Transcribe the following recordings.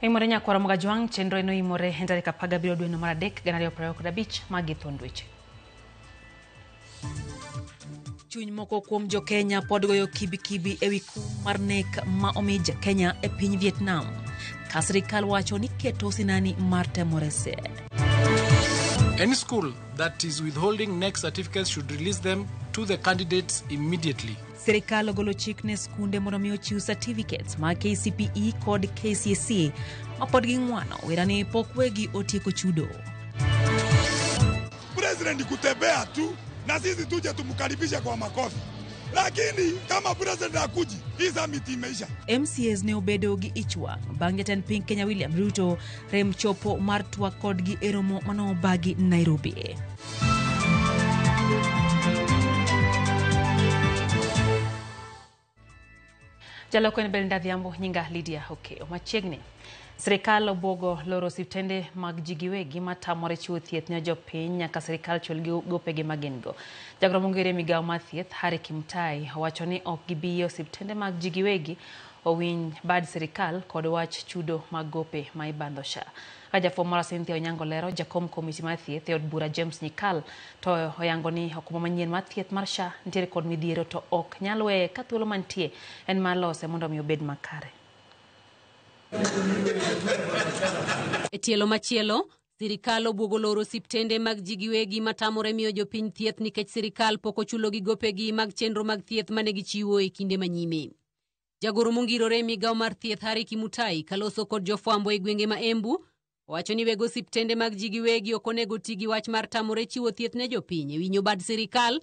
Imore nyakwaro mga jwang chenro eno imore hendari kapaga biro dwe no maradek ganario prayo kodabich magi thondweche. Chuny moko kuom jo Kenya pod goyo kibi ewi kum mar nek ma omi ja Kenya e piny Vietnam. Ka sirikal wacho ni keto sinani mar temo rese. Any school that is withholding NEC certificates should release them to the candidates immediately. Sirikal ogolo chik ne skunde mondo mi ochiw certificates ma KCPE kod KCSE ma pod ging'wano werani pok wegi otieko chudo. President kutembea tu na sisi tuje tumkaribisha kwa makofi. Lakini kama president akuji, hii summit imeisha. MCAs ne obedo gi ichwa bang' jatend piny Kenya William Ruto rem chopo mar twak kodgi e romo manobagi Nairobi. Jaloko en Belinda Dhiambo nyinga Lydia Okeo. Machiegni sirikal obuogo loro osiptende mag ji giwegi matamore chiwo thieth ne jopiny nyaka sirikal chul gi gopegi magingo. Jagoro mong'ere migawo mar thieth Harry Kimutai owacho ni ok gibi osiptende mag ji giwegi owinj bad sirikal kod wach chudo mag gope ma ibandho SHA. Jafwambo mara Cynthia Onyango lero jakom komiti mar thieth e od bura James Nyikal to oyango ni okumba manyien mar thieth mar SHA nitiere kod midhiero to ok nyal weye ka thuolo mantie en mar lose mondo mi obed makare. E tielo machielo, sirikal obuogo loro osiptende mag ji giwegi matamore miyo jopiny thieth nikech sirikal pok ochulo gi gopegi mag chenro mag thieth mane gichiwo e kinde manyime. Jagoro mongirore migawo mar thieth Harry Kimutai kaloso kod jofwambo e gwenge ma Embu owacho ni weg osiptende mag ji giwegi ok onego ti gi wach mar tamore chiwo thieth ne jopiny e winjo bad sirikal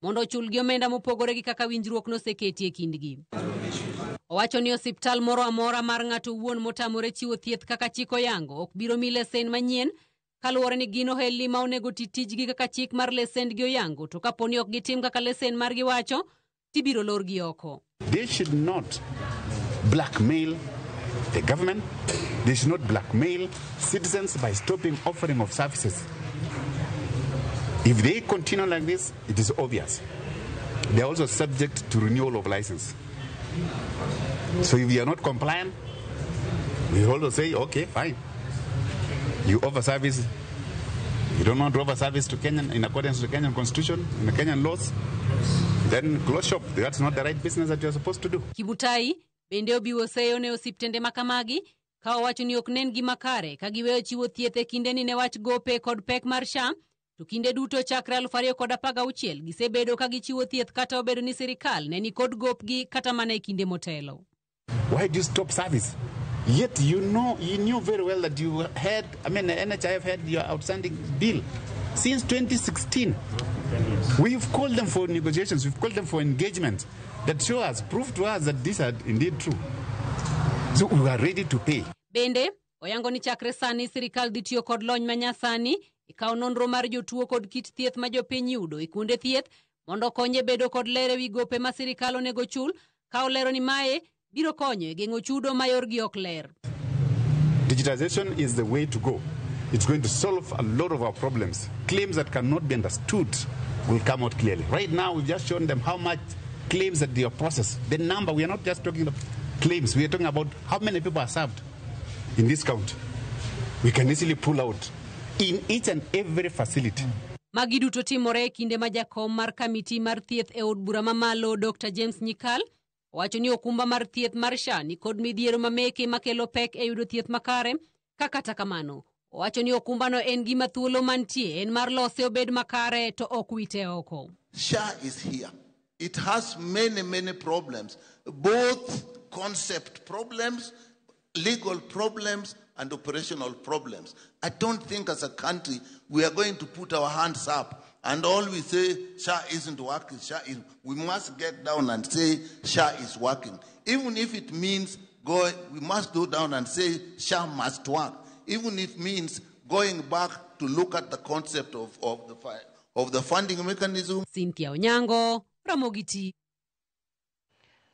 mondo ochul gi omenda mopogore gi kaka winjruok noseketi e kindgi. Owacho ni osiptal moro amora mar ng'ato wuon motamore chiwo thieth kaka chik oyango ok biro mi lesen manyien kaluwore ni gino ohelni ma onego tijgi kaka chik mar lesend gi oyango to kaponi ok gitim kaka lesen mar giwacho tibiro lor gi oko. They should not blackmail the government. They should not blackmail citizens by stopping offering of services. If they continue like this, it is obvious. They are also subject to renewal of license. So if you are not compliant, we also say, okay, fine. You offer service. You don't want to offer service to Kenyan in accordance with the Kenyan constitution, in the Kenyan laws, then close shop. That's not the right business that you're supposed to do. Kimutai bende obiwo seyo ne osiptende makamagi ka owacho ni ok nen gima kare ka giweyo chiwo thieth e kinde ni ne wach gope kod pek mar SHA to kinde duto chakre 2016 gisebedo ka gichiwo thieth kata obedo ni sirikal ne ni kod gopgi kata mana e kinde motelo. Why do you stop service? Yet you knew very well that you had, NHIF had your outstanding bill since 2016. We've called them for negotiations, we've called them for engagement that show us, prove to us that these are indeed true. So we are ready to pay. Bende, oyango ni chakre sani sirikal dhi tiyo kod lony manyasani ikaw nonro mar jotuo kod kit thieth ma jopiny yudo e kuonde thieth mondo konye bedo kod lere wi gope ma sirikal onego chul ka olero ni mae biro konyo e geng'o chudo mayor gi ok ler. Digitization is the way to go. It's going to solve a lot of our problems. Claims that cannot be understood will come out clearly. Right now, we've just shown them how much claims that they are processed. The number, we are not just talking about claims. We are talking about how many people are served in this count. We can easily pull out in each and every facility. Magi duto timore e kinde ma jakom mar kamiti mar thieth e od bura mamalo Dr. James Nyikal owacho ni okumba mar thieth mar SHA ni kod midhiero mameke makelo pek e yudo thieth makare kata kamano. Owacho ni okumbano en gima thuolo mantie en mar lose obed makare to ok wite oko. SHA is here. It has many problems, both concept problems, legal problems, and operational problems. I don't think as a country we are going to put our hands up and all we say SHA isn't working. We must get down and say SHA is working. Even if it means we must go down and say SHA must work. Even if it means going back to look at the concept of the funding mechanism. Cynthia Onyango, Ramogiti.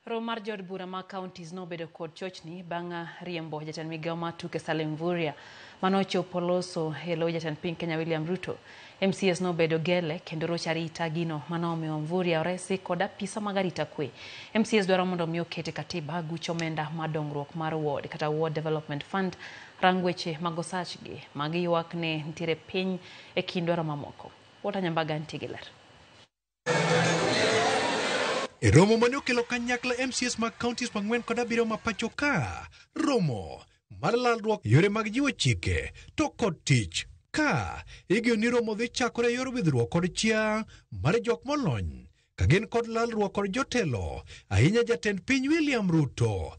Romar Jod Bura ma counties no bedo kod chochni banga riembo jatan migao ma tuke Salim Vuria manocho poloso helo jatan piny Kenya William Ruto. MCS no bedo gele kendo rocha rita gino manomiyo Vuria oresi koda pisa magarita kwe. MCS dwaro mondo miyo kete katiba gucho menda madongruok mar ward kata Ward Development Fund rangweche magosachgi magi ywak ne ntiere piny e kindwaro mamoko. Wota Nyambaga ntigiler. E romo mane okelo kanyakla MCS mag counties mang'wen kod abiriyo ma pacho ka romo mar lalruok yore mag jiwo chike to kod tich ka igeno ni romo dhi chakore yor widhruok kod chia mar jok molony ka gin kod lalruok kod jotelo ahinya jatend piny William Ruto.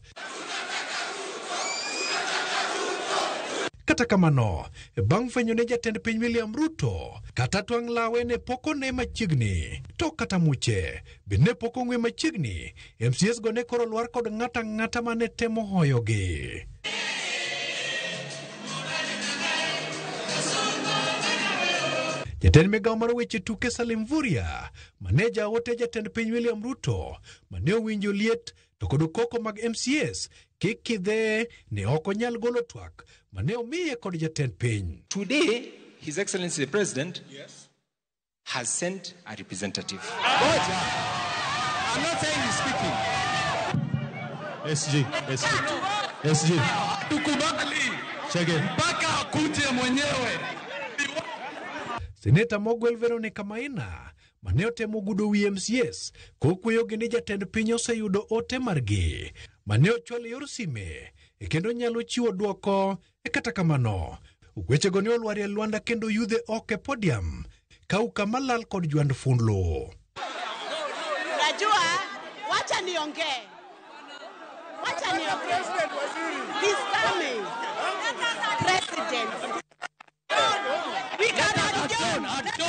Kata kamano, bang' fwenyo ne jatend piny William Ruto, kata twang' lawe ne poko ne machiegni, to kata muche, bende poko ng'we machiegni, MCS go ne koro lwar kod ng'ata mane temo hoyogi. Jatend migao mar weche tuke Salim Vuria, maneja ote jatend piny William Ruto, mane owinjo liet to kod koko mag MCS, kikidhe ne ok onyal golo twak mane omiye kod jatend piny. Today, His Excellency the President has sent a representative. I'm not saying he's speaking. SG. Tukubali. Check it. Mpaka akuje mwenyewe. Seneta Mogwel Veronica Maina mane otemo gudo wi MCS kokweyo gi ni jatend piny oseyudo ote margi mane ochwal yor sime kendo nyalo chiwo duoko kata kamano wechego ne olwar e Luanda kendo yudhe oke podium kauka malal kod jwand funlo. Najua wacha niongee. He's coming. President. We cannot do.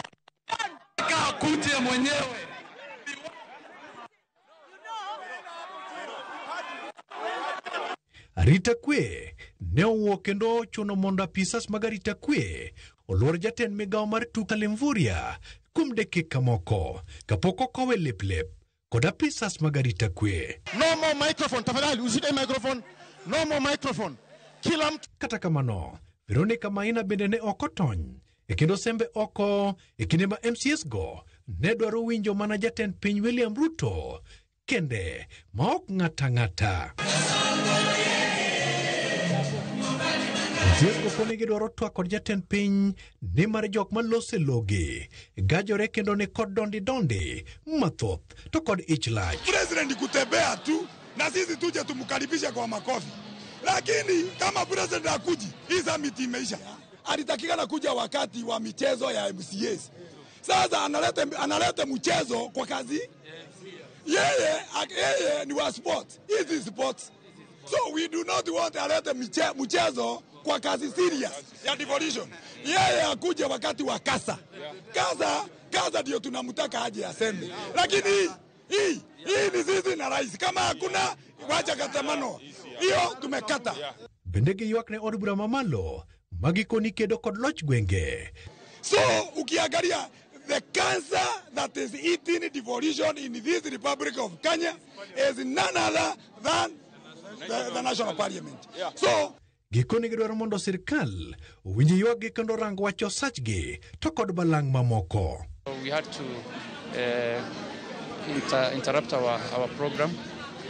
Akuje mwenyewe. Arita kwe ne owuok kendo chuno mondo apisas mag arita kwe olwor jatend migao mar tuke Salim Vuria kuom dakika moko kapok okowe lep kod apisas mag arita kwe. No more microphone. Tafadhali usite microphone. No more microphone. Kila mtu. Kata kamano, Veronica Maina bende ne ok otony kendo sembe oko kinde ma MCS go ne dwaro winjo mana jatend piny William Ruto kende ma ok ng'ata. MCS go kone gidwaro twak kod jatend piny ni mar jok malose logi gajore kendo ne kod dondi mathoth to kod ich lach. President kutembea tu na sisi tuje tumkaribishe kwa makofi, lakini kama president akuji hii summit imeisha. Alitakikana kuja wakati wa michezo ya MCS. Sasa analeta mchezo kwa kazi. Yeye ni wa sport. It is sport. So we do not want alete mchezo kwa kazi serious ya devolution. Yeye akuja wakati wa kasa. Kasa ndio tunamtaka aje aseme. Lakini hii ni sisi na rais. Kama hakuna wacha katamano. Hiyo tumekata. Bendege ywak ne od bura mamalo magikoni kedo kod loch gwenge. So ukiangalia the cancer that is eating devolution in this Republic of Kenya is none other than the National Parliament. So gikoni gidwaro mondo sirkal owinji ywak kendo rang wacho sachgi to kod balang' mamoko. We had to interrupt our program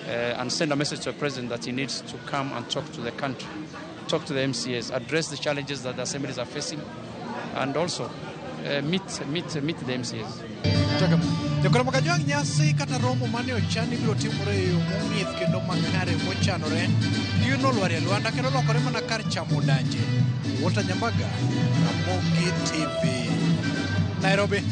and send a message to the president that he needs to come and talk to the country, talk to the MCAs, address the challenges that the assemblies are facing, and also meet the MCAs. Jokoro makajwang nyasi kata romo mane ochani biro timore yo mong'ith kendo makare mochanore yuno lwar e Luanda kendo lokore mana kar chamo danje. Wota Nyambaga, Ramogi TV, Nairobi.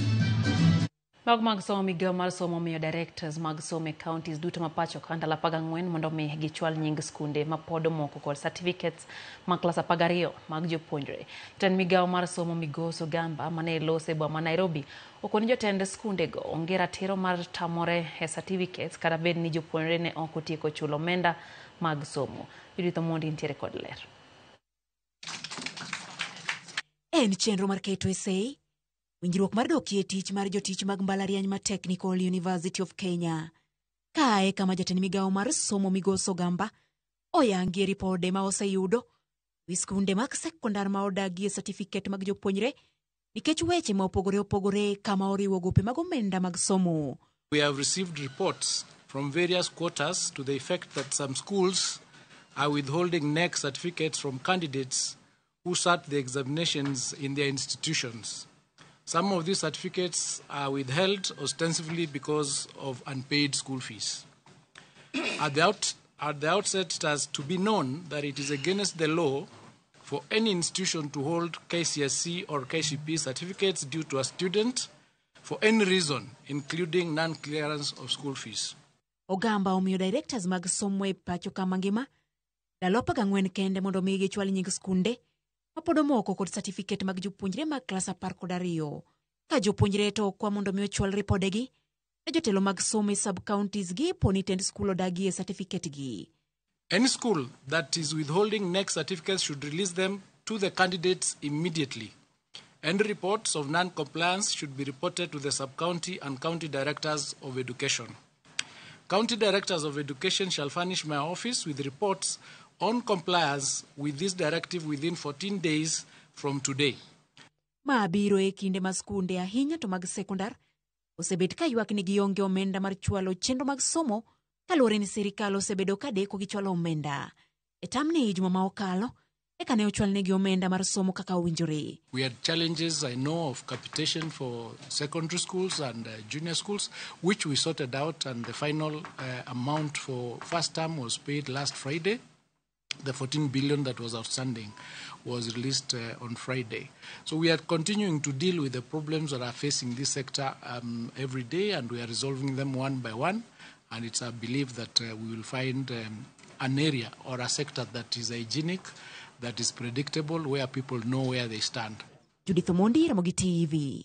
Mag somo migao mar somo miyo directors mag somo counties duto mapacho kanda la 14 mondo mi gichwal nying skunde mapodo moko kod certificates mag klas 12 mag jopuonjre. Jatend migao mar somo Migoso Gamba mane lose boma Nairobi okoni jotend skunde go onge ratiro mar tamore certificates kata bed ni jopuonjre ne ok otieko chulo omenda mag somo. Judith Omondi ntiere kod ler. En chenro mar KTSA winjruok mar dokie tich mar jotich mag mbalariany ma Technical University of Kenya. Kae kama jatend migawo mar somo Migosi Ogamba oyangi ripode ma oseyudo wi skunde mag sekondar ma odagie certificate mag jopuonjre nikech weche ma opogore kama oriwo gope mag omenda mag somo. We have received reports from various quarters to the effect that some schools are withholding NEC certificates from candidates who sat the examinations in their institutions. Some of these certificates are withheld ostensibly because of unpaid school fees. At the outset, it has to be known that it is against the law for any institution to hold KCSE or KCP certificates due to a student for any reason, including non-clearance of school fees. Ogamba omiyo directors mag somo e pacho ka mangima ndalo 14 kende mondo mi gichwal nying skunde mapodo moko kod certificate mag jopuonjre mag klas 12 ka jopuonjre to kwa mondo mi ochwal ripodegi ne jotelo mag somo e sub-counties gi ponitent school odagie certificate gi. Any school that is withholding NEC certificates should release them to the candidates immediately. Any reports of non-compliance should be reported to the sub-county and county directors of education. County directors of education shall furnish my office with reports on compliance with this directive within 14 days from today. Mabiro e kinde ma skunde ahinya to mag sekondar osebet ka ywak ni gionge omenda mar chwalo chenro mag somo kaluwore ni sirikal osebedo ka deko gi chwalo omenda. E tamne juma ma okalo eka ne ochwal negi omenda mar somo kaka owinjore. We had challenges, I know, of capitation for secondary schools and junior schools, which we sorted out, and the final amount for first term was paid last Friday. The 14 billion that was outstanding was released on Friday. So we are continuing to deal with the problems that are facing this sector every day, and we are resolving them one by one. And it's our belief that we will find an area or a sector that is hygienic, that is predictable, where people know where they stand. Judith Omondi, Ramogi TV.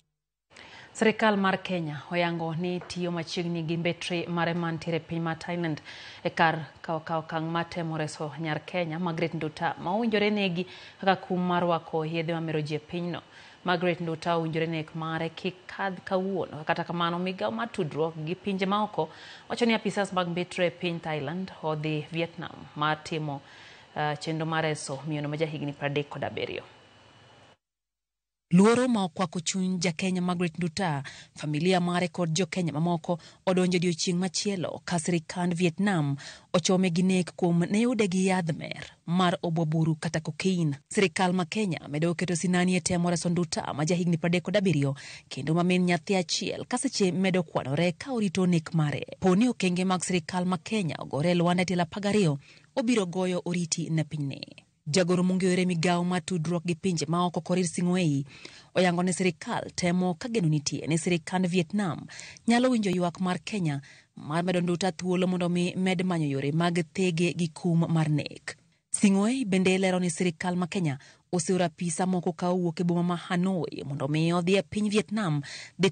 Serikal mar Kenya oyango ni tiyo machiegni gi mbetre mare mantiere piny mar Thailand e kar kawo okang' matemo reso nyar Kenya Margaret Nduta ma owinjore negi kaka kum mar rwako yedhe mamero ji e pinyno. Margaret Nduta owinjore nek mare kik kadh kawuono. Kata kamano migawo mar tudruok gi pinje maoko wacho ni apisas mag mbetre e piny Thailand odhi Vietnam mar timo chenro mar reso miyono ma jahigni 37. Luoro ma okwako chuny ja Kenya Margaret Nduta, familia mare kod jo Kenya mamoko odonjo odiochieng' machielo ka sirikand Vietnam ochome gi nek kuom ne yude gi yadh mer mar obwaburu kata cocaine. Sirikal ma Kenya medo keto sinani e temo reso Nduta ma jahigni 37 kendo ma min nyathi achiel ka seche medo kwanore ka orito nek mare. Poni okenge mag sirikal ma Kenya ogore Lwanda Tiela 12 obiro goyo oriti ne pinyne. Jagoro mong'ere migawo mar tudruok gi pinje maoko Korir Sing'oei oyango ne sirikal temo ka geno nitie ne sirikand Vietnam nyalo winjo ywak mar Kenya mar medo Nduta thuolo mondo mi med manyo yore mag thege gi kum mar nek. Sing'oei bende lero ni sirikal ma Kenya oseoro apisa moko ka owuok e boma ma Hanoi mondo mi odhi e piny Vietnam dhi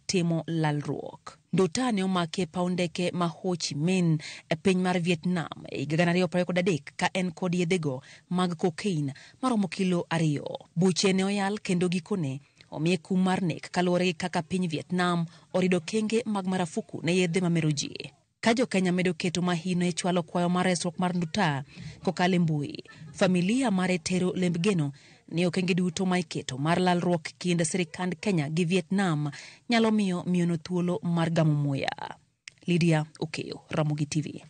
timo lalruok. Nduta ne omaki e paw ndeke ma Ho Chi Minh e piny mar Vietnam e higa 2023 ka en kod yedhego mag cocaine maromo kilo 2. Buche ne oyal kendo gikone omiye kum mar nek kaluwore gi kaka piny Vietnam orido kenge mag marafuku ne yedhe mamero ji. Ka jo Kenya medo keto mahino e chwalo kwayo mar resruok mar Nduta kokalo e mbui, familia mare tero lemb geno ni okenge duto ma iketo mar lalruok kind sirikand Kenya gi Vietnam nyalo miyo miyono thuolo mar gamo muya. Lydia Okeo, Ramogi TV.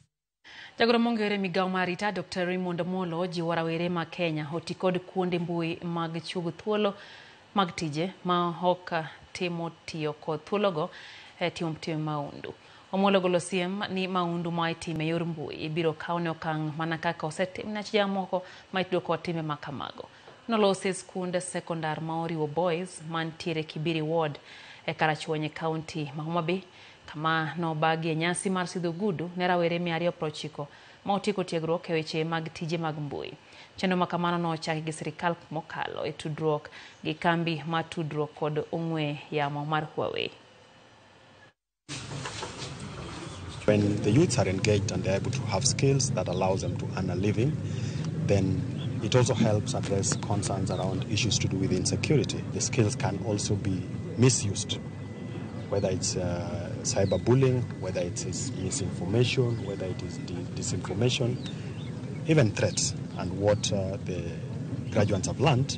Jagoro mong'ere migawo mar rita Dr. Raymond Omolo jiwo rawere ma Kenya oti kod kuonde mbui mag chugo thuolo mag tije ma ok timo tiyo kod thuologo timo maundu. Omolo golo siem ni maundu ma itime yor mbui ibiro kaw ne okang' mana kaka osetim ne jam moko ma itudo kod time makamago. Nolose skunde sekondar ma oriwo boys mantiere Kibiri Ward e Karachuonyo County ma Homa Bay kama nobagi e nyasi mar sidho gudu ne rawere 290 ma otieko tiegruok e weche mag tije mag mbui. Chenro ma kamano nochaki gi sirikal mokalo e tudruok gi kambi ma tudruok kod ong'we yamo mar Huawei. When the youths are engaged and they're able to have skills that allows them to earn a living, then it also helps address concerns around issues to do with insecurity. The skills can also be misused, whether it's cyberbullying, whether it is misinformation, whether it is disinformation, even threats. And what the graduates have learned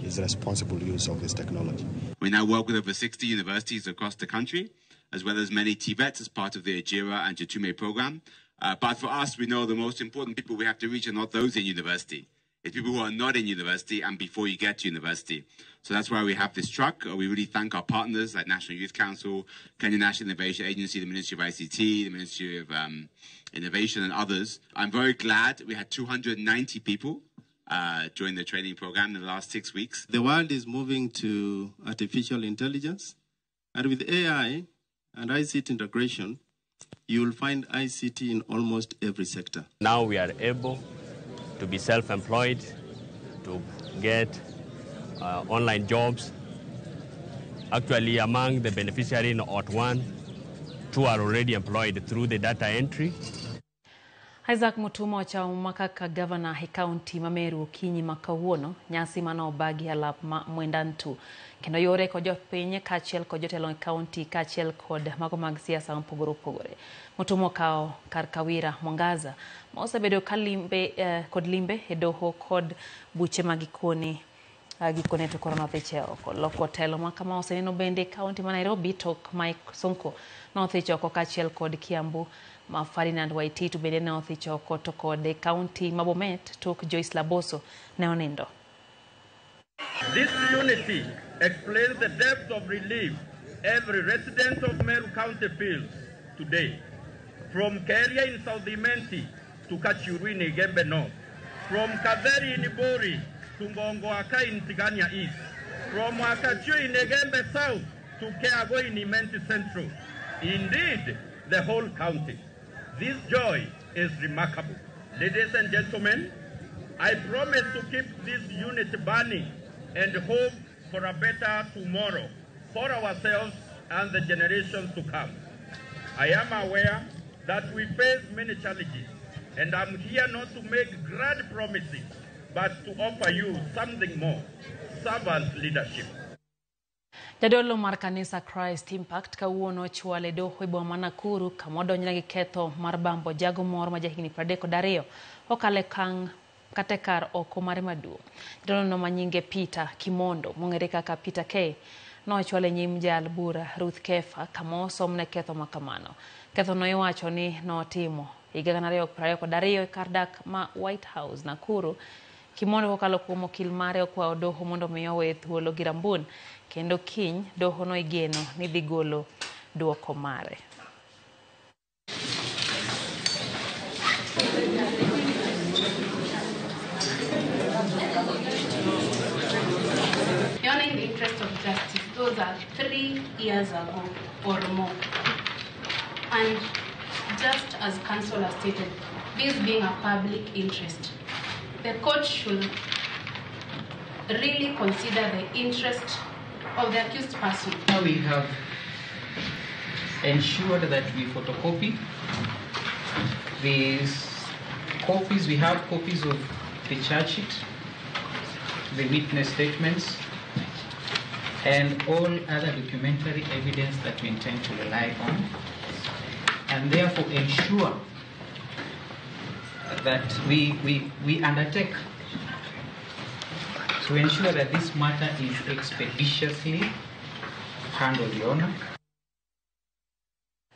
is responsible use of this technology. We now work with over 60 universities across the country, as well as many TVETs as part of the Ajira and Jatume program. But for us, we know the most important people we have to reach are not those in university. It's people who are not in university and before you get to university. So that's why we have this truck. We really thank our partners like National Youth Council, Kenya National Innovation Agency, the Ministry of ICT, the Ministry of Innovation and others. I'm very glad we had 290 people during the training program in the last 6 weeks. The world is moving to artificial intelligence, and with AI and ICT integration, you will find ICT in almost every sector. Now we are able to be self-employed, to get online jobs. Actually, among the beneficiaries in OT1, 2 are already employed through the data entry. Isaac Mutumo cha umakaka governor he county mameru kinyi makawuono nyasi mano bagi alap mwendantu kendo yore ko jopiny kachiel ko jotelo county kachiel kod mago mag siasa mpogore Mutumo kao Karkawira Mwangaza ma osebedo kalimbe kod limbe e doho kod buche magikoni gikone to korona thicheo ko loko telo makama oseneno bende county ma Nairobi tok Mike Sonko no thichoko kachiel kod Kiambu ma Ferdinand Waititu bende ne othichoko to kod county ma Bomet tok Joyce Laboso ne onindo. This unity explains the depth of relief every resident of Meru County feels today. From Keria in South Imenti to Kachuru in Igembe North. From Kaveri in Ibori to Ngongoaka in Tigania East. From Wakachu in Igembe South to Keago in Imenti Central. Indeed, the whole county. This joy is remarkable. Ladies and gentlemen, I promise to keep this unity burning and hope for a better tomorrow for ourselves and the generations to come. I am aware that we face many challenges, and I'm here not to make grand promises, but to offer you something more, servant leadership. Jadolo mar kanisa Christ Impact kawuono chwale doho boma ma Nakuru kamodonjne gi ketho mar bambo jago moro ma jahigni 32 okale kang katekar oko mare maduong'. Jadolo no manyinge Peter Kimondo mong'ere kaka Peter K no chwale nyim jal bura Ruth Kefa kamo somne ketho makamano. Ketho no iwacho ni no timo higa 2022 kar dak ma White House Nakuru. Kimondo kokalo kuom okil mare okwayo doho mondo miyo we thuolo gi rambun kendo kiny doho no igeno ni dhi golo duoko mare. In the interest of justice, those are 3 years ago or more. And just as counsel has stated, this being a public interest, the court should really consider the interest of the accused person. Now we have ensured that we photocopy these copies. We have copies of the charge sheet, the witness statements, and all other documentary evidence that we intend to rely on, and therefore ensure that we undertake to ensure that this matter is expeditiously handled, Your Honor.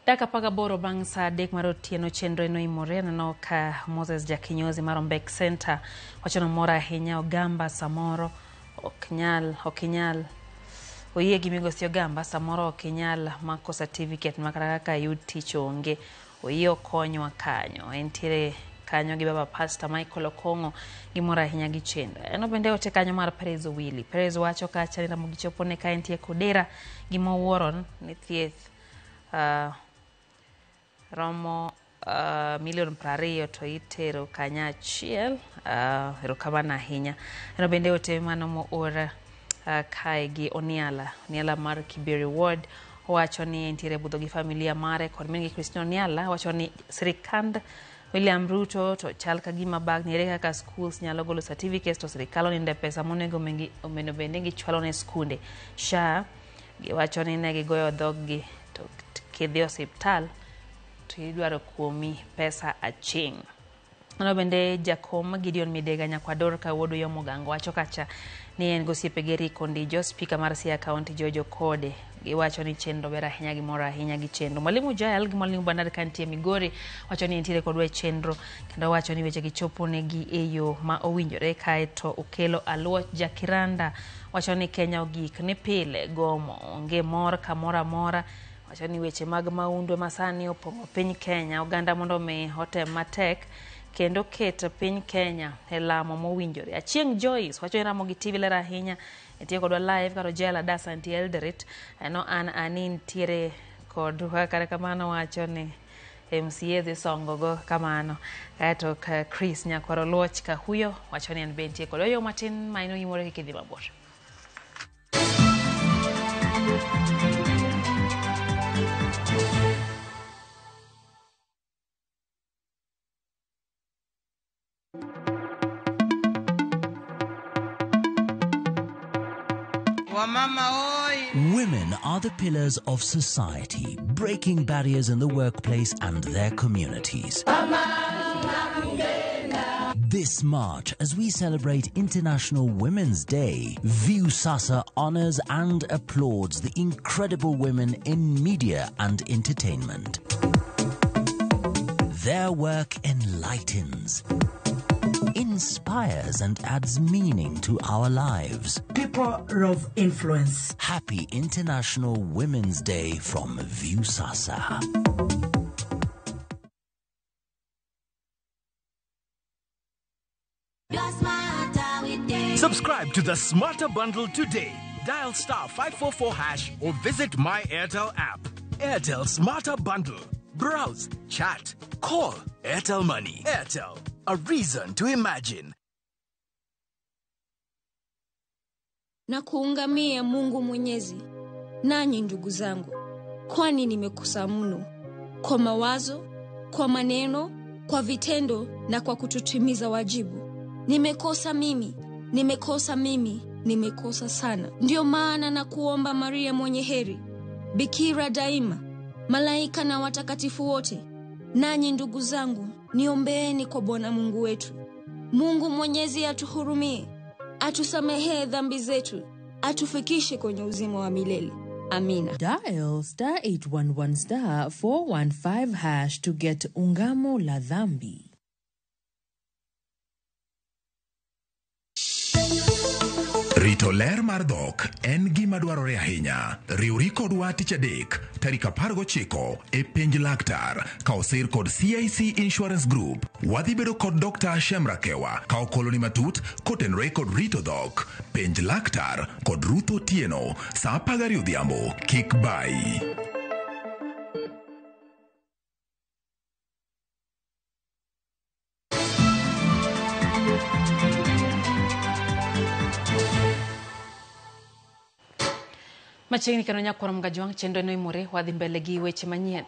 Daka paga boro bang sa dek marotieno chenro no imore no ka Moses Jakinyozi Marombek Center wachono mora hinya ogamba samoro okinyal oye gimigosi ogamba samoro okinyal mako certificate makara kaka yud tich onge oye okonywa kanyo entiere kanyo gi baba Pastor Michael Okongo gimora hinya gi chenro eno bende ote kanyo mar Perez Willy Perez wacho ka chanira mugichopo ne ka entie kodera gimo woron ni thieth romo $1,20,000 to itero kanya achiel erokamano ahinya eno bende ote mano mo ora kae gi Oniala mar Kiberi Ward wacho ni entiere budho gi familia mare kod min gi Christine Oniala wacho ni sirikand William Ruto to chal ka gima bag ni kaka schools nyalo golo certificates to sirikalo ni pesa monego omeno bende gi chwalo ne skunde SHA gi wacho ni ne gigoyo dhog gi to kidhi osiptal to idwaro kuomi pesa aching'. Ano bende jakom Gideon Midega Nyakwador ka wuodo yo Mogango wacho kacha ni en gosiepe Geri Kondijo, Speaker mar Siaya County Jojo Kode giwacho ni chenro ber ahinya gimoro ahinya gi chenro. Mwalimu Jael gi Mwalimu Bernard Kantie Migori wacho ni entiere kodwa chenro kendo wacho ni weche gichopo negi e yo ma owinjore. Kae to Okelo Aluoch Jakiranda wacho ni Kenya ogik ni pile gomo onge mor kamora mora. Wacho ni weche mag maundwe masani opong'o piny Kenya, oganda mondo mi hotem matek kendo ket piny Kenya e lamo mowinjore. Achieng' Joyce wacho ramo gi TV lera ahinya etiyo kodwa live karo Jela Dasa anti Eldoret no an anin tiere kod kare kamano wacho ni MCA dhi songo go kamano. Kaeto Chris Nyakwaro Luoch ka huyo wacho ni an bentie kod yo matin maino yimore kidhi mabor. Women are the pillars of society, breaking barriers in the workplace and their communities. This March, as we celebrate International Women's Day, Viusasa honors and applauds the incredible women in media and entertainment. Their work enlightens, inspires and adds meaning to our lives. People of influence. Happy International Women's Day from Viusasa. Subscribe to the Smarter Bundle today. Dial *544# or visit My Airtel app. Airtel Smarter Bundle. Browse, chat, call. Airtel Money. Airtel. A reason to imagine. Na kuungamia Mungu Mwenyezi, nanyi ndugu zangu, kwani nimekosa mno kwa mawazo, kwa maneno, kwa vitendo na kwa kutotimiza wajibu. Nimekosa mimi, nimekosa sana. Ndio maana na kuomba Maria mwenye heri, Bikira daima, malaika na watakatifu wote, nanyi ndugu zangu, niombeeni kwa Bwana Mungu wetu. Mungu Mwenyezi atuhurumie, atusamehe dhambi zetu, atufikishe kwenye uzima wa milele. Amina. Dial *811*415# to get ungamo la dhambi. Rito ler mar dhok en gima dwarore ahinya. Riwri kodwa tich adek, tarik 19 e penj laktar, ka osir kod CIC Insurance Group. Wadhi bedo kod Dr. Shemrakewa, ka okoloni matut kotenre kod rito dhok. Penj laktar kod Ruth Otieno, saa 12 odhiambo, kik bai. Machiegni kendo Nyakwaro Mgajwang' chenro no imore wadhi mbele gi weche manyien.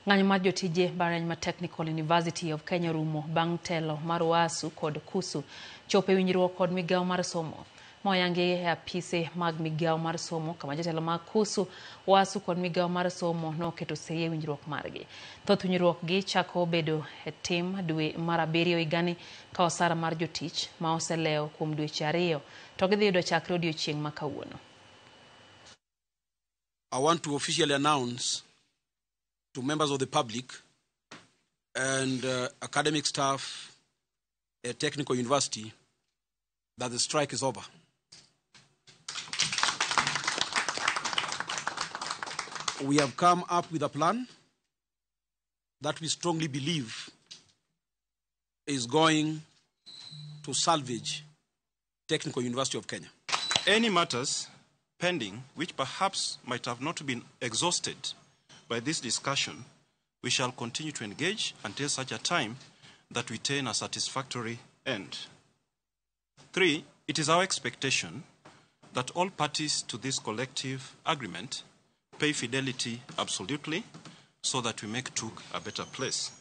Ng'anyo mar jotije mbalariany ma Technical University of Kenya rumo bang' telo mar UASU kod KUSU chope winjruok kod migawo mar somo. Moyangi e apise mag migawo mar somo kama jatelo mag KUSU, UASU kod migawo mar somo noketo sei e winjruok margi. Thoth winjruok gi chako bedo e tim dwe mar 7 higani ka osara mar jotich ma oselewo kuom dweche 2 to gidhi yudo chakre odiechieng' ma kawuono. I want to officially announce to members of the public and academic staff at Technical University that the strike is over. We have come up with a plan that we strongly believe is going to salvage Technical University of Kenya. Any matters pending, which perhaps might have not been exhausted by this discussion, we shall continue to engage until such a time that we attain a satisfactory end. 3, it is our expectation that all parties to this collective agreement pay fidelity absolutely so that we make Tuk a better place.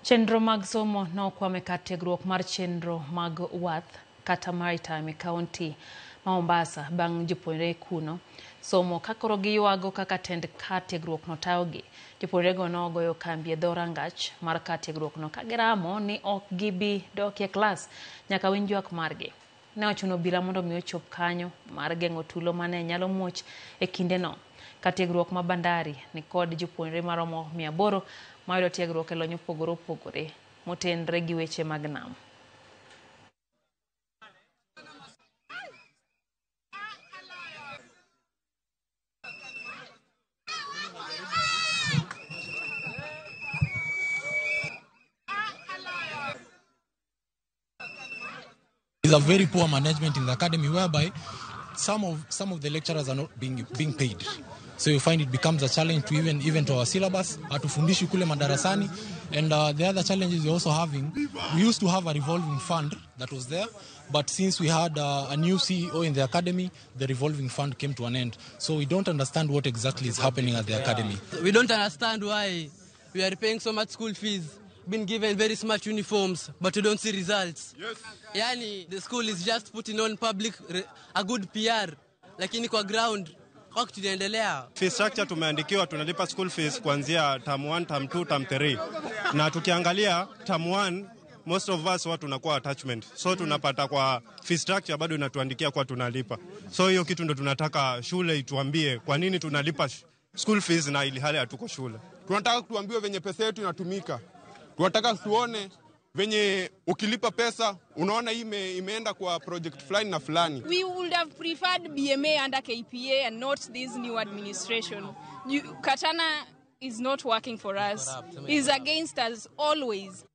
Chenro mag somo no kwame ka tiegruok mar chenro mag Wath kata Maritime County Mombasa bang' jopuonjre kuno somo kakoro giywago kaka tend kar tiegruok no taogi. Jopuonjrego nogoyo kambi e dho rangach mar kar tiegruok no kagiramo ni ok gibi dok e klas nyaka winj ywak margi. Ne ochuno obila mondo mi ochop kanyo mar geng'o tulo mane nyalo muoch e kinde no. Kar tiegruok ma Bandari ni kod jopuonjre maromo 800 mayudo tiegruok e lony opogore opogore motenre gi weche mag nam. There's a very poor management in the academy whereby some of the lecturers are not being paid. So you find it becomes a challenge to even to our syllabus, hatufundishi kule madarasani. And the other challenges we're also having, we used to have a revolving fund that was there, but since we had a new CEO in the academy, the revolving fund came to an end. So we don't understand what exactly is happening at the academy. We don't understand why we are paying so much school fees, been given very smart uniforms, but we don't see results. Yes. Yani, the school is just putting on public a good PR, lakini kwa ground kwa tunaendelea. Fee structure tumeandikiwa tunalipa school fees kuanzia term 1, term 2, term 3. Na tukiangalia term 1 most of us watu tunakuwa attachment. So tunapata kwa fee structure bado inatuandikia kwa tunalipa. So hiyo kitu ndo tunataka shule ituambie kwa nini tunalipa school fees na ili hali hatuko shule. Tunataka tuambiwe venye pesa yetu inatumika. Tunataka tuone venye ukilipa pesa unaona imeenda kwa project fulani na fulani. We would have preferred BMA under KPA and not this new administration. Katana is not working for us. Is against us always.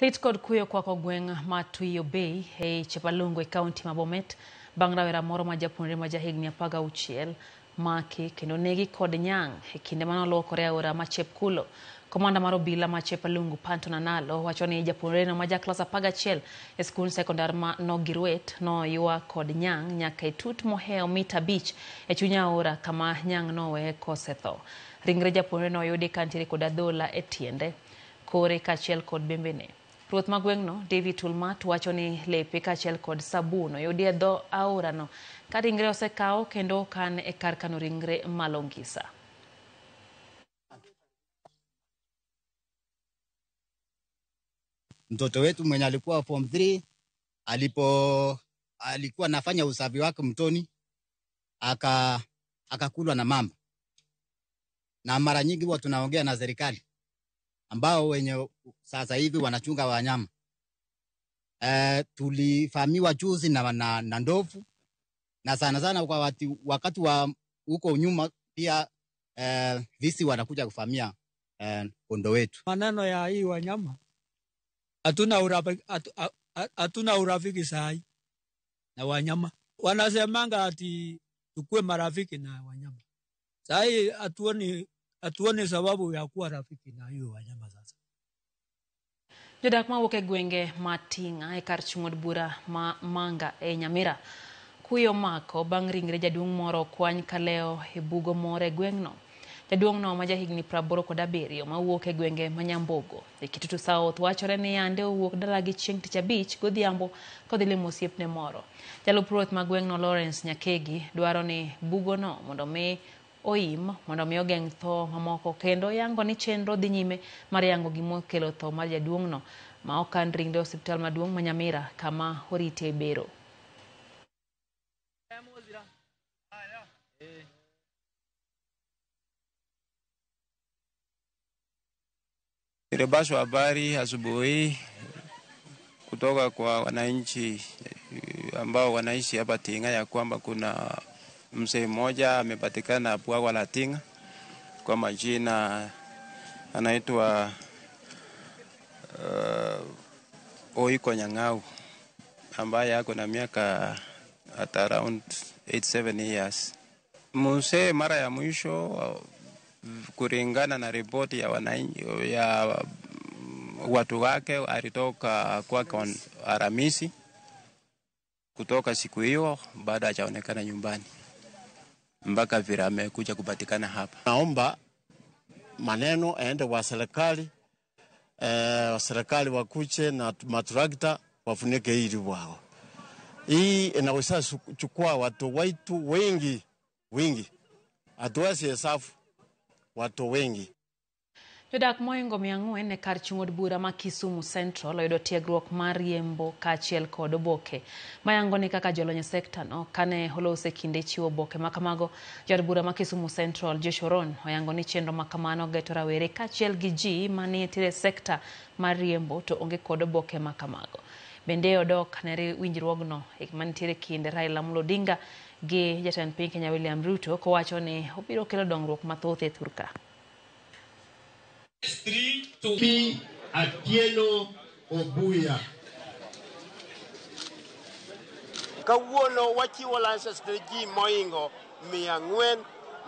Lit kod kuyo kwa gweng' ma Tuyo Bay e Chepalungu e kaunti ma Bomet bang' rawera moro ma japuonjre ma jahigni 16 maki kendo negi kod nyang' e kinde manolokore aora ma Chepkulo. Komanda mar obila ma Chepalungu Panto Nanalo wacho ni japuonjre no ma jaklas 11 e skul sekondar ma Nogirwet no ywa kod nyang' nyaka e tut moheo mita beach e chuny aora kama nyang' no we kosetho. Ringre japuonjre no yudi kantiere kod adhola e tiende kore kachiel kod bembene. Ruoth ma gweng'no David Tulmat wacho ni lepe kachiel kod sabuno yudi e dho aora no ka ringre osekaw kendo kan e kar kano ringre Malongisa. Mtoto wetu mwenye alikuwa form 3 alikuwa nafanya usafi wake mtoni akakulwa na mamba. Na mara nyingi huwa tunaongea na serikali ambao wenye sasa hivi wanachunga wanyama. Tulifahamiwa juzi na ndovu na sana kwa wakati wa huko nyuma pia visi wanakuja kufahamia kondo wetu. Maneno ya hii wanyama hatuna urafiki sahi na wanyama. Wanasemanga ati tukue marafiki na wanyama. Sahi hatuoni sababu ya kuwa rafiki na hiyo wanyama sasa. Jodak ma wuok e gwenge Matinga e kar chung'od bura ma Manga e Nyamira kuyo mako bang' ringre jaduong' moro kwany kaleo e bugo moro e gweng'no. Jaduong' no ma jahigni 87 ma wuok e gwenge ma Nyambogo e Kitutu South wachore ni yande owuok dala gi chieng' tich abich godhiambo kodhi limo osiepne moro. Jalup ruoth ma gweng'no Lawrence Nyakegi dwaro ni bugo no mondo mi oim mondo mi ogeng' tho mamoko kendo yango ni chenro dhi nyime mar yango gimo kelo tho mar jaduong' no ma okan ringre osiptal maduong' ma Nyamira kama orite bero. Nilipashwa habari asubuhi kutoka kwa wananchi ambao wanaishi hapa Tinga ya kwamba kuna mzee mmoja amepatikana bwawa la Tinga kwa majina anaitwa Oiko Nyang'au ambaye ako na miaka at around 87 years. Mzee mara ya mwisho kulingana na ripoti ya wananchi ya watu wake alitoka kwa Aramisi kutoka siku hiyo baada hajaonekana nyumbani mpaka vile amekuja kupatikana hapa. Naomba maneno aende wa serikali wakuche na matrakta wafunike hili wao. Hii inaweza chukua watu wetu wengi. Hatuwezi hesabu watu wengi. Jodak moingo 400 ne kar chung'od bura ma Kisumu Central oyudo tiegruok mar riembo kaachiel kod oboke. Mayango ni kaka jolony sekta no kane olose kinde chiwo oboke makamago. Jod bura ma Kisumu Central Joshua Ron oyango ni chenro makamano geto rawere kaachiel gi ji manie tire sekta mar riembo to onge kod oboke makamago. Bende odok ne winjruogno mantiere kind Raila Amolo Odinga gi jatend piny Kenya William Ruto kowacho ni obiro kelo dongruok mathoth e thurka. P. Atieno Obuya. Kawuono wachiwo license ne ji moingo 400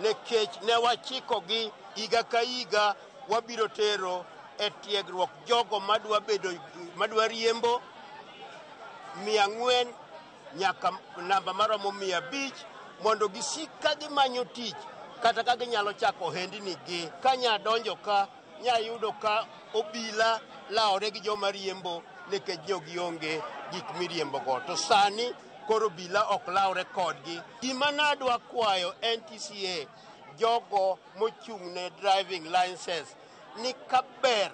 nekech ne wachikogi higa ka higa wabiro tero e tiegruok jogo madwa riembo 400 nyaka namba maromo 500 mondo gisik ka gimanyo tich kata ka ginyalo chako ohendni gi kanya donjo ka nyayudo ka obila laore gi joma riembo nikech gionge gik miriembo go. To sani koro obila ok laore kodgi. Gima nadwa kwayo NTCA jogo mochung'ne driving license ni kaber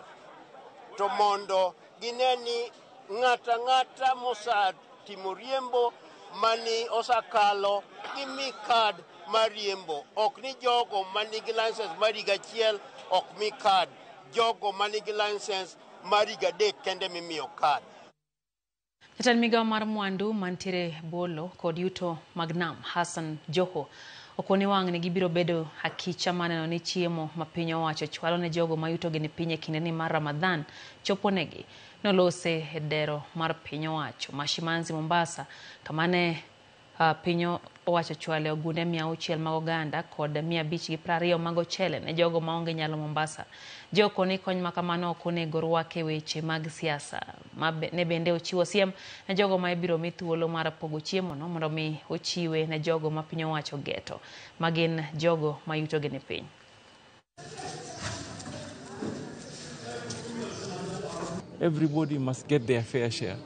to mondo gineni ng'ata mosatimo riembo mani osakalo gimi kad mariembo. Ok ni jogo manigi license mar higa achiel ok mi kad, jogo manigi license mar higa 3 kende mimiyo kad. Jatend migawo mar mwandu mantiere bolo kod yuto mag nam Hassan Joho okoni wang' ni gibiro bedo hakicha maneno ni chiemo ma piny owacho chwalo ne jogo mayuto gi ni piny e kinde ni mar Ramadhan choponegi. Nolose e dero mar piny owacho Mashimanzi Mombasa kamane piny owacho chwale ogunde 600 mag oganda kod 520 mag ochele ne jogo maonge nyalo Mombasa. Joko ni kony makamano ok onego rwake weche mag siasa. Ne bende ochiwo siem ne jogo ma ibiro mi thuolo mar pogo chiemo no mondo mi ochiwe ne jogo ma piny owacho geto magin jogo mayuto gi ni piny. Everybody must get their fair share.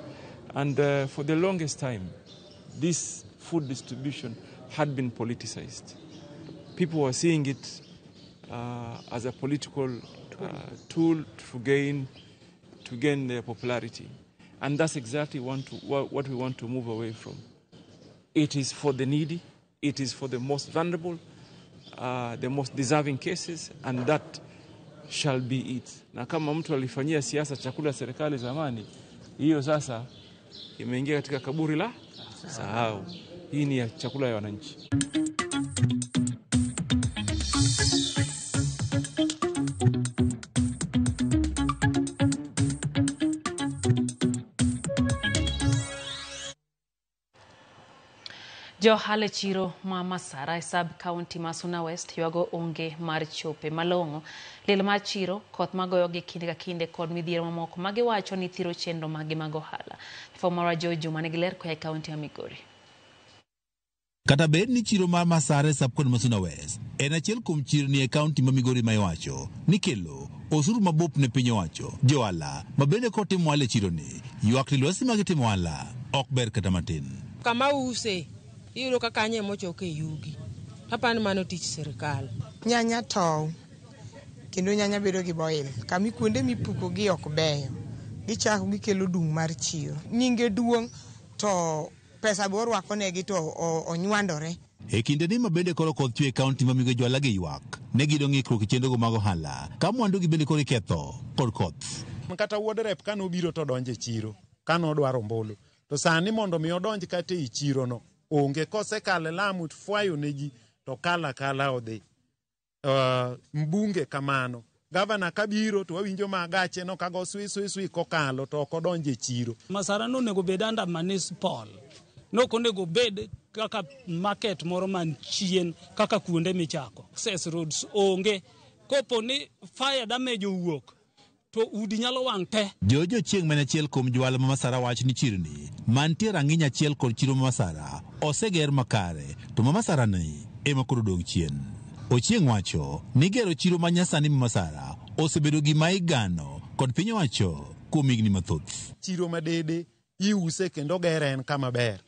And for the longest time, this food distribution had been politicized. People were seeing it as a political tool to gain their popularity. And that's exactly what we want to move away from. It is for the needy, it is for the most vulnerable, the most deserving cases, and that shall be it. Na kama mtu alifanyia siasa chakula serikali zamani, hiyo sasa imeingia katika kaburi la sahau. Hii ni chakula ya wananchi. Johale chiro ma Masara sub county Masuna West yuago onge mar chope malongo. Lil mar chiro koth magoyo gi kinde ka kinde kod midhiero mamoko magiwacho ni thiro chenro magi mag ohala. Fomara Jojo manigiler ko e county ya Migori. Kata bed ni chiro mar Masara sub county Masuna West en achiel kuom chirni e county ma Migori ma iwacho ni kelo osuru mabup ne piny owacho. Joala mabende kotimo wale chiro ni yuak ni lwasi magitimo wala ok ber kata matin. Kama use iyudo ka kanye mochoke yugi. Hapana mano tich serikal. Nyanya tow. Kendo nyanya bedo gi boil. Kami kuonde mipuko gi ok beyo. Gichako gikelo dung mar chiro. Nyinge duong to pesa bo rwako negi to onywandore. E kinde ni mabende koro koth chwe county ma Migori jwala gi ywak. Ne gido ng'ikruok chenro go mag ohala. Ka mwandu gi bende koro ketho kod koth. Kata wuod rep kano biro to donje chiro. Kano dwaro mbulu. To sani mondo mi odonj kate i chiro no. Onge kose kale Lamu fwayo neji to kala odhi. Mbunge kamano. Gavana kabiro to wawinjo magache no kago swi kokalo to kodonje chiro. Masara no nego bed under municipal. No konego bed kaka market moro man chien kaka kuonde michako. Access roads onge. Kopo ni fire damage owuok to udi nyalo wang' te. Jojo chieng' mane achiel kuom jwala ma Masara wach ni chirni mantie rang'iny achiel kod chiro ma Masara oseger makare to ma Masara ni ema koro dong' chien. Ochieng' wacho ni gero chiro ma nyasani ma Masara osebedo gima igano kod piny owacho kuom higni mathoth. Chiro madede iuse kendo gere en kama ber.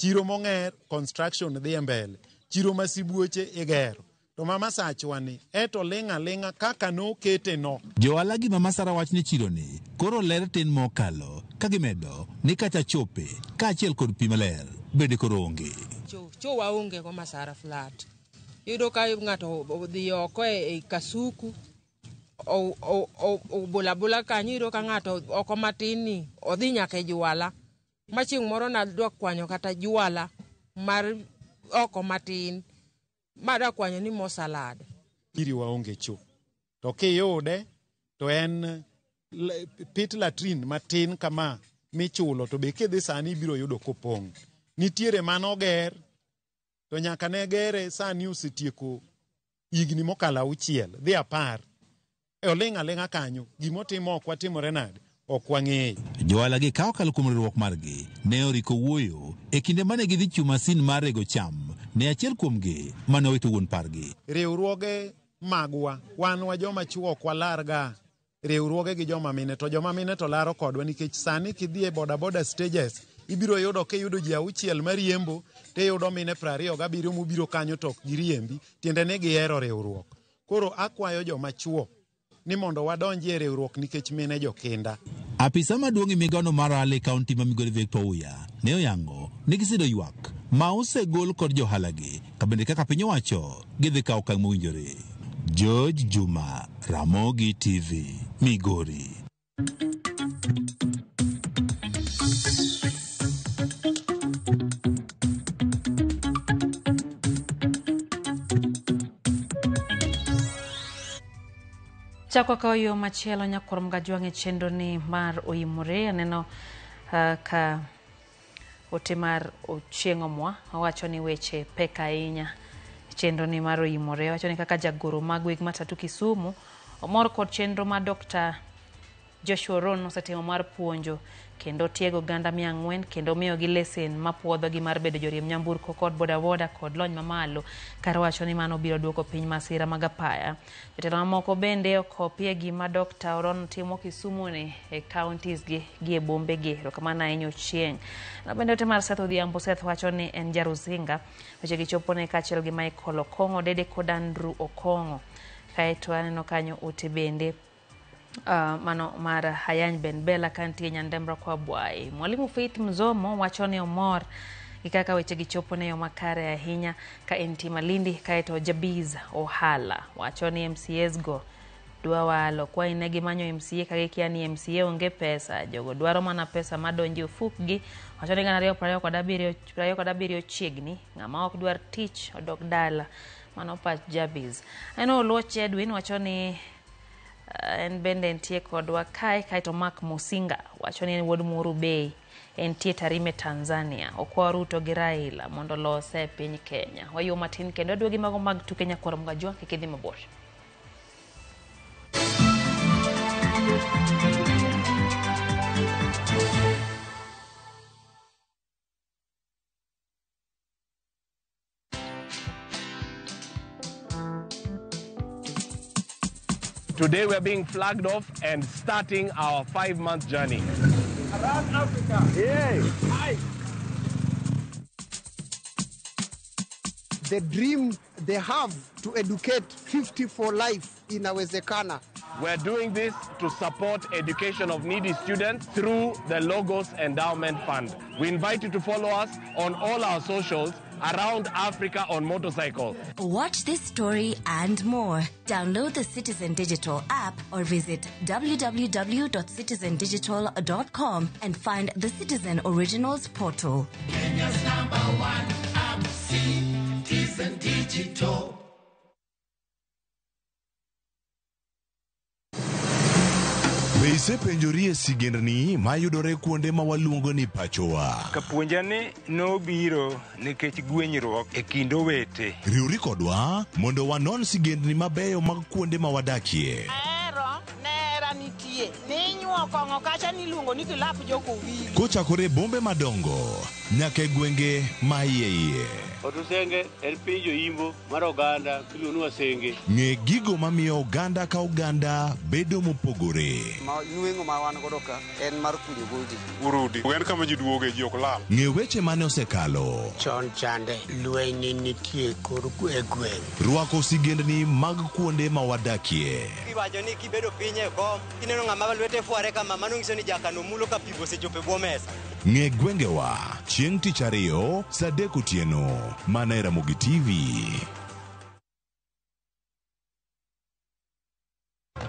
chiro mong'er construction dhi mbele, chiro masibuoche igero. To mama sachwani eto linga linga kaka no kete no. Joala gi mama Sara wach ni chiro ni koro ler tin mokalo kagimedo ni kata chope kaachiel kod pi maler bende koro onge. Cho waonge go Masara flat. Yudo ka ng'ato odhi oko e kasuku o bola kanyo ka ng'ato oko matini odhi nyaka e Juala. Machieng' moro nadwa kwanyo kata Juala mar oko matin. Mara kwanyo ni mo salad. Iri waonge cho. To kiyude to en pit latrine matin kama michulo to be kidhi sani biro yudo kopong'. Nitiere manoger to nyaka ne gere sani usetieko higni mokalo 6 dhi 10. Olinga lenga kanyo gimotimo ok watimore nade ok wang'eyo. Joala gi kawo kalo kuom riwruok margi ne oriko wuoyo e kinde mane gidhi chiwo masin mar rego cham ne achiel kuomgi mane owito wuon pargi. Riwruoge magwa wan wa joma chuo ok walarga riwruoge gi joma mine to joma mine to laro kodwa nikech sani kidhi e boda stages ibiro yudo ke yudo ji 6 mariembo te yudo mine 27 mobiro kanyo tok giriembi tiende ne gihero riwruok. Koro akwayo joma chuo ni mondo wadonji e riwruok nikech mine jokinda. Apisa maduong' migano mar Ale County ma Migori Victoria ne oyango ni gisido ywak ma osegol kod johalagi kabende kaka piny owacho gidhi kawo okang' mowinjore. George Juma, Ramogi TV, Migori. Chakwa kayo machielo nyakurom gajwang' e chenro ni mar oyimore aneno ka ote mar Ochieng' Omwa owacho ni weche pek ahinya chenro ni mar oyimore. Owacho ni kaka jagoro mag weg matatu Kisumu omor kod chenro ma Dr. Joshua Ron osetimo mar puonjo kendo tiego ganda 400 kendo miyo gi lesen mapuodho gi mar bedo joriemb nyamburko kod bodaboda kod lony mamalo. Kar wacho ni mano biro duoko piny masira mag apaya. Jotelo mamoko bende okopie gima Dr. Ron timo Kisumu ni e counties gi e bombe gi kamana ahinya Ochieng'. Na bende ote mar Seth Odhiambo Seth wacho ni en jaruzinga weche gichopo ne kaachiel gi Michael Okongo Dede kod Andrew Okongo. Kaeto aneno kanyo ote bende mano mar Hayany Ben Bella kantie Nyandembra kwa Bwai. Mwalimu Faith Mzomo wacho ni omor kaka weche gichopo ne yo makare ahinya ka enti Malindi. Kaeto Jabiz Ohala wacho ni MCAs go dwa walo kwa inegi manyo MCA kage kia ni MCA onge pesa jogo dwaro mana pesa madonji ofukgi. Wacho ni gana 227 chiegni ng'ama ok dwar tich odok dala. Mano pach Jabiz. Eno Luoch Edwin wacho ni en bende entie kodwa kaeto Mark Musinga wacho ni en wuod Muru Bay entie Tarime Tanzania okwa Ruto gi Raila mondo lose piny Kenya. Wayo matin kendo aduogi mago mag tuke nyakurom gajwang' kikidhi mabor. Today we're being flagged off and starting our 5-month journey. Around Africa. Yay! Hi. The dream they have to educate 50 for life inawezekana. We're doing this to support education of needy students through the Logos Endowment Fund. We invite you to follow us on all our socials around Africa on motorcycle. Watch this story and more. Download the Citizen Digital app or visit www.citizendigital.com and find the Citizen Originals portal. Kenya's #1 app, Citizen Digital. Be isepenjorie sigendni mayudore kuonde ma waluongo ni pachowa? Kapuonjani nobiro nikech gwenyruok e kind owete. Riwri kodwa mondo wanon sigendni mabeyo mag kuonde ma wadakie. Nera nitie. Ninyuo kongo kacha niluongo ni kilap joko wili. Kochakore bombe madongo nyaka gwenge ma iye. Otusenge en piny joimbo mar oganda miluongo Wasenge. Ng'e gigo mamiyo oganda ka oganda bedo mopogore. Nueng'o ma wan godo ka en mar kunyo goji. Urudi. En kama ji duoge ji ok lal. Ng'e weche mane osekalo. Chon chande lweny nitie kor gweng'. Rwako sigendni mag kuonde ma wadakie. Iwacho ni kibedo piny e kom, kineno ng'ama lwete fuare kama mano nyiso ni jakano mulo ka pigo osechopo e bwo mesa. Ng'e gwengewa chieng' tich ariyo saa 3 otieno mana e Ramogi TV.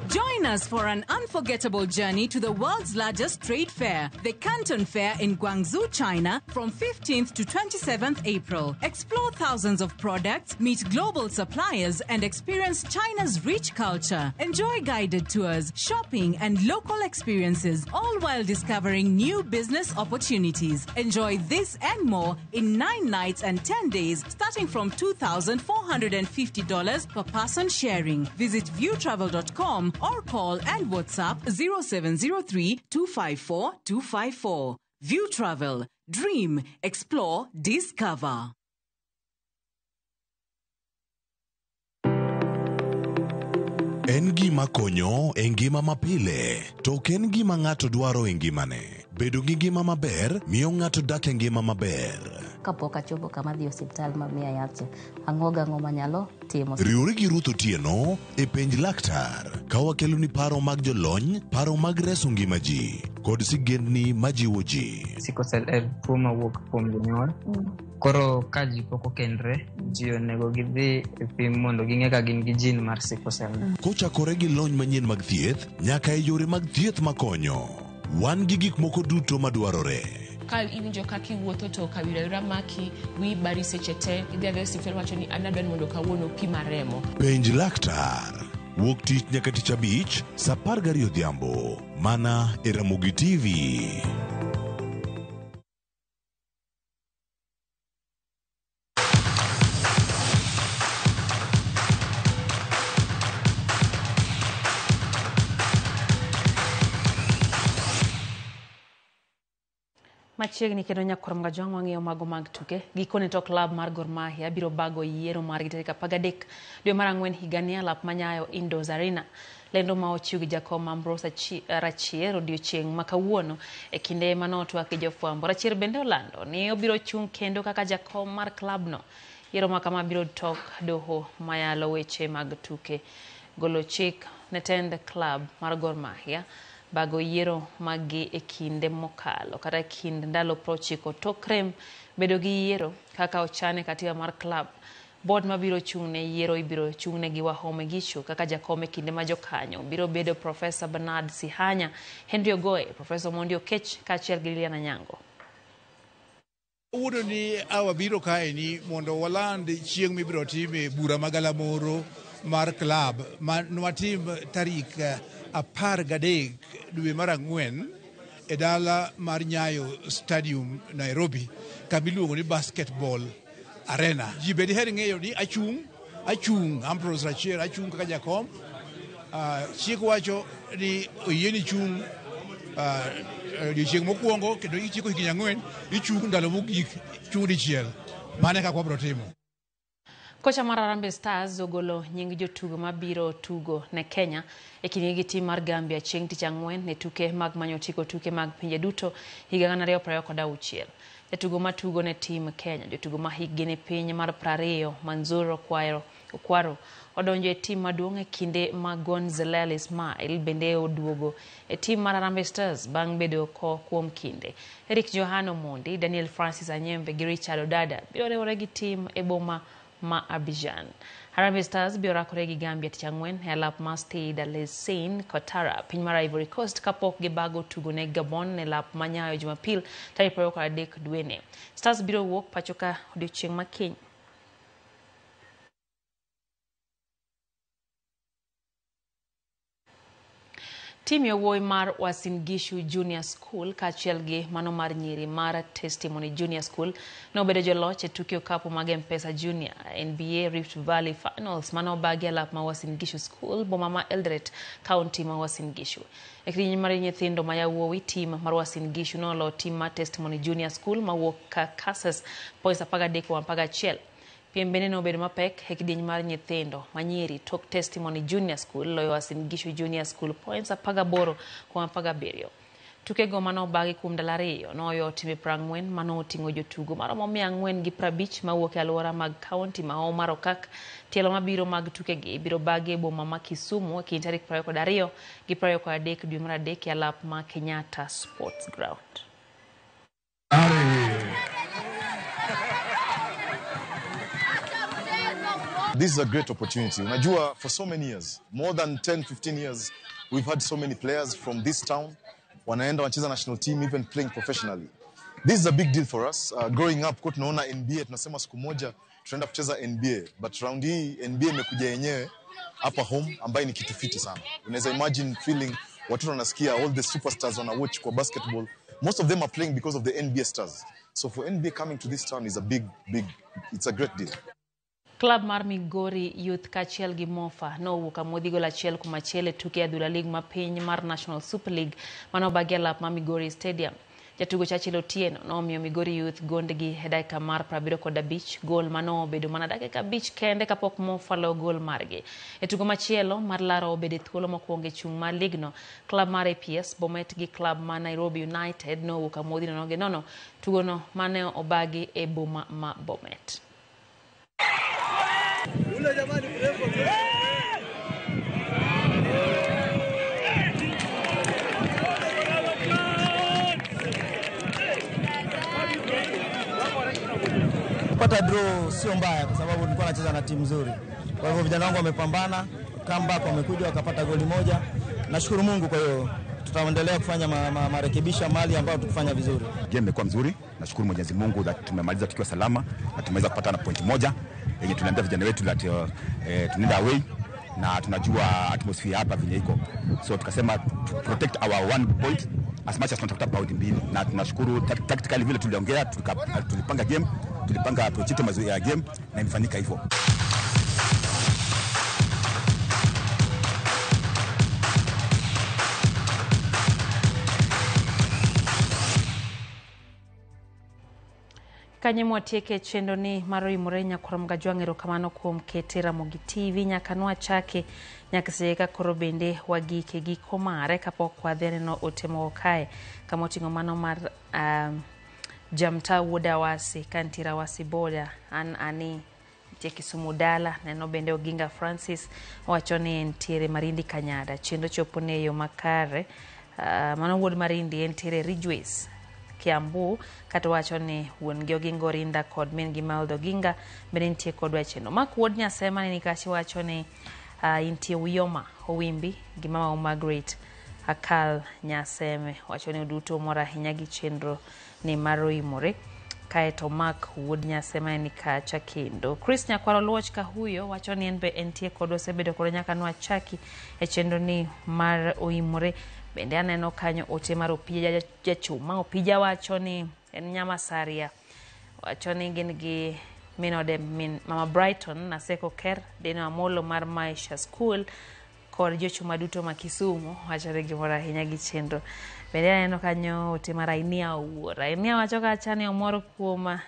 Join us for an unforgettable journey to the world's largest trade fair, the Canton Fair in Guangzhou, China, from 15th to 27th April. Explore thousands of products, meet global suppliers, and experience China's rich culture. Enjoy guided tours, shopping, and local experiences, all while discovering new business opportunities. Enjoy this and more in 9 nights and 10 days, starting from $2,450 per person sharing. Visit viewtravel.com or call and WhatsApp 0703 254 254. View Travel. Dream, explore, discover. En gima konyo e ngima mapile, to en gima ng'ato dwaro e ngimane. Bedo gi ngima maber miyo ng'ato dak e ngima maber. Kapok achopo kama dhi osiptal mamiya yath, ang'o manyalo timo. Riwri gi Ruth Otieno e penj laktar, ka wakelo ni paro mag jolony, paro mag reso ngima ji, kod sigendni majiwo ji. Sickle cell en tuo mawuok kuom jonyuol. Koro ka ji pok okendre, ji onego gidhi e pim mondo ging'e ka gin gi jin mar sickle cell. Kochakore gi lony manyien mag thieth, nyaka e yore mag thieth makonyo. Wan gi gik moko duto madwarore. Ka iwinjo ka kiwuotho to kawira maki wi bari seche te idhi adhi osiptal wacho ni an adwani mondo kawuono pima remo. Penj laktar. Wuok tich nyaka tich abich saa 12 odhiambo mana e Ramogi TV. Machiegni kendo nyakurom ga jong wang'eyo mago mag tuke gikone to klab mar Gor Mahia biro bago yiero mar tarik 13 dwe mar ang'wen higani alap manyayo Indoors Arena. Lendo ma ochiw gi jakom Ambrose Rachier odiochieng' ma kawuono e kinde manotwak gi jofwambo. Rachier bende olando ni obiro chung' kendo kaka jakom mar klabno. Yiero ma kama biro tok doho mayalo weche mag tuke. Golo chik ne tend klab mar Gor Mahia bago yiero magi e kinde mokalo kata kind ndalo 90 tok rem bedo gi yiero kaka ochane katiba mar klab. Board mabiro chung'ne yiero ibiro chung'ne gi Wahome Gichu kaka jakome kinde ma jokanyo biro bedo Professor Bernard Sihanya, Henry Ogoe, Professor Mondi Okech kaachiel gi Liliana Nyango. Wuono ni awabiro kae ni mondo waland chieng' mibiro time bura magalamoro mar klab manwatim tarik 13 dwe mar ang'wen e dala mar Nyayo Stadium Nairobi kamiluongo ni Basketball Arena. Ji bedi her ng'eyo ni achung' Ambrose Rachier achung' kaka jakom. Chik wacho ni oyieni chung' odiochieng' mokwongo kendo ichiko higni 4 ichung' ndalo mogik chung' dichiel. Mane kaka wabiro timo. Kocha mar Harambee Stars ogolo nying jotugo mabiro tugo ne Kenya e kinde gi tim mar Gambia chieng' tich ang'wen ne tuke mag manyo tiko tuke mag pinje duto higa 2026. Jatugo matugo ne tim Kenya, jotugo ma higgi ne piny mar 20 Manzuro Okwaro odonjo e tim maduong' e kinde ma Gonzalez Ismail bende oduogo e tim mar Harambee Stars bang' bedo kuom kinde. Eric Johano Mondi, Daniel Francis Anyembe gi Richard Odada biro riwore gi tim e boma ma Abidjan. Harambee Stars biro rakore gi Gambia tich ang'wen e alap mar Stade Alassane Ouattara piny mar Ivory Coast kapok gibago tugo ne Gabon e lap manyayo Jumapil tarik 23 dwene. Stars biro wuok pacho ka odiochieng' makiny. Team yowuoyi mar Uasin Gishu Junior School kaachiel gi mano mar nyiri mar Testimony Junior School nobedo joloch e tuke okapu mag M-Pesa Junior NBA Rift Valley Finals mano bagi alap ma Uasin Gishu School boma ma Eldoret County ma Uasin Gishu. E kidieny mar nyithindo ma yawuowi team mar Uasin Gishu nolo team mar Testimony Junior School mawuok Kansas points 13-11. Piem bende nobedo mapek e kidieny mar nyithindo manyiri tok Testimony Junior School loyo Uasin Gishu Junior School points 18-17. Tukego mano bagi kuom ndalo ariyo noyo timbe 40 mano oting'o jotugo maromo 450 mawuok e alwora mag kaunti ma Omar Okak. Tielo mabiro mag tukegi biro bagi e boma ma Kisumu e kind tarik 22 gi 23 dwe mar adek e alap ma Kenyatta Sports Ground. This is a great opportunity. Unajua, for so many years, more than 10-15 years, we've had so many players from this town wanaenda wanacheza national team, even playing professionally. This is a big deal for us. Growing up, kwa tunaona NBA, tunasema siku moja tunaenda kucheza NBA, but round hii NBA imekuja yenyewe hapa home ambayo ni kitu fiti sana. Unaweza imagine feeling watoto wanasikia all the superstars wana watch kwa basketball. Most of them are playing because of the NBA stars. So for NBA coming to this town is a big, it's a great deal. Club mar Migori Youth kaachiel gi Mofa nowuok amodhi gol achiel kuom achiel e tuke adhula lig ma piny mar National Super League mano bagi alap ma Migori Stadium. Jatugo Chachil Otieno nomiyo Migori Youth gondgi e dakika mar 75 gol mano obedo mana dakika 5 kende kapok Mofa lo gol margi. E tugo machielo mar laro obedo thuolo mokwongo e chung' mar ligno, club mar APS Bomet gi club ma Nairobi United nowuok amodhi 0-0. Tugono mane obagi e boma ma Bomet. Kupata draw sio mbaya kwa sababu nilikuwa nacheza na timu nzuri. Kwa hivyo vijana wangu wamepambana, comeback wamekuja wakapata goli moja. Nashukuru Mungu, kwa hiyo tutaendelea kufanya marekebisho mali ambayo tukifanya vizuri. Game imekuwa mzuri. Nashukuru Mwenyezi Mungu that tumemaliza tukiwa salama na tumeweza kupata na point moja. Yenye tunaambia vijana wetu that tunaenda away na tunajua atmosphere hapa vile iko. So tukasema to protect our 1 point as much as tunatafuta point 2, na tunashukuru tactically vile tuliongea, tulipanga game, tulipanga approach mazuri ya game na imefanyika hivyo. Kanye mwatieke chendo ni maro imorenya kuramga jwangero kamano kuom ketera mogi TV nyaka nwa chake nyaka sejeka koro bende wagike giko mare kapok wadhene no otemo kae kama oting'o mano mar jamta wuoda wasi kantira wasi boda ani tie Kisumu dala neno bende Oginga Francis wacho ni entiere Marindi Kanyada chendo chopo ne yo makare mano wuod Marindi entiere Ridgeways Kiambu kata wacho ni wuon gi Oginga Orinda kod min gi Maldo Oginga bende nitie kodwa chendo mak wuod Nyasema ni kachi wacho ni intie Uyoma Owimbi gi mama Margaret Akal Nyaseme wacho ni duto mora ahinya gi chenro ni maro imore kaeto mak wuod Nyasema ni kacha kendo. Chris Nyakwaro Luoch ka huyo wacho ni enbe entie kodwa sebedo koro nyaka nwa chaki e chenro ni mar oimore. Bende aneno kanyo ote mar Opija jachuma. Opija wacho ni en nyama Saria wacho ni gin gi minode min mama Brighton na Seko Ker deno Amolo mar Maisha School kod jochuma duto ma Kisumu wacho ni gimoro ahinya gi chenro. Bende aneno kanyo ote mar Ainia Owuor. Ainia wacho kacha ni omoro kuom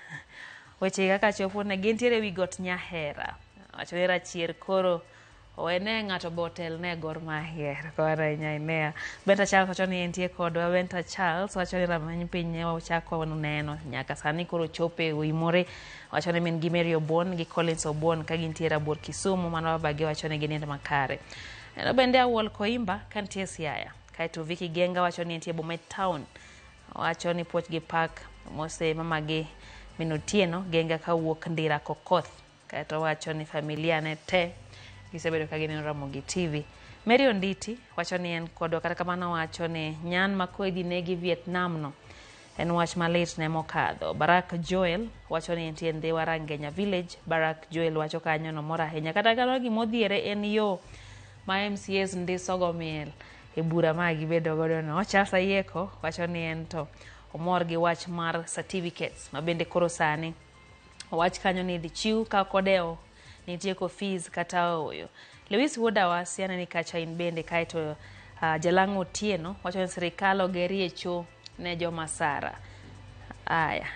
weche kaka chopo ne gintiere wi got Nyahera wacho ni rachier koro owene ng'ato botel ne Gor Mahia kora Ainea. Benta Charles wacho ni entie kodwa. Benta Charles wacho ni ramany piny ochako neno nyaka sani koro chope Uimore wacho ni min gi Mary Obon gi Collins Obon ka gintie Rabor Kisumu mano bagi wacho ni ginindo makare. Eno bende Awuol Koimba kantie Siaya kaeto Vicky Genga wacho ni entie Bomet Town wacho ni Puoch gi Park mose mama gi Minotieno Genga kawuok Ndira Kokoth kaeto wacho ni familia ne te gisebedo ka gineno Ramogi TV. Mary Onditi wacho ni en kodwa kata kamano wacho ni nyan makwedi negi Vietnam no en wach malit ne mokadho. Barak Joel wacho ni entie Ndhiwa Rangenya Village. Barak Joel wacho kanyo no mora ahinya kata kano gimodhiere en yo ma MCAs ndisogo miel e bura magi bedo godo no. Charles Ayeko wacho ni ento omor gi wach mar certificates mabende koro sani wach kanyo ni dichiu ka kodeo nitie ko fees kata oyo. Lewis Wodawa siana ni kacha in bende kaito Jalango Otieno wacho ni sirikal ogerie cho ne jo Masara. Aya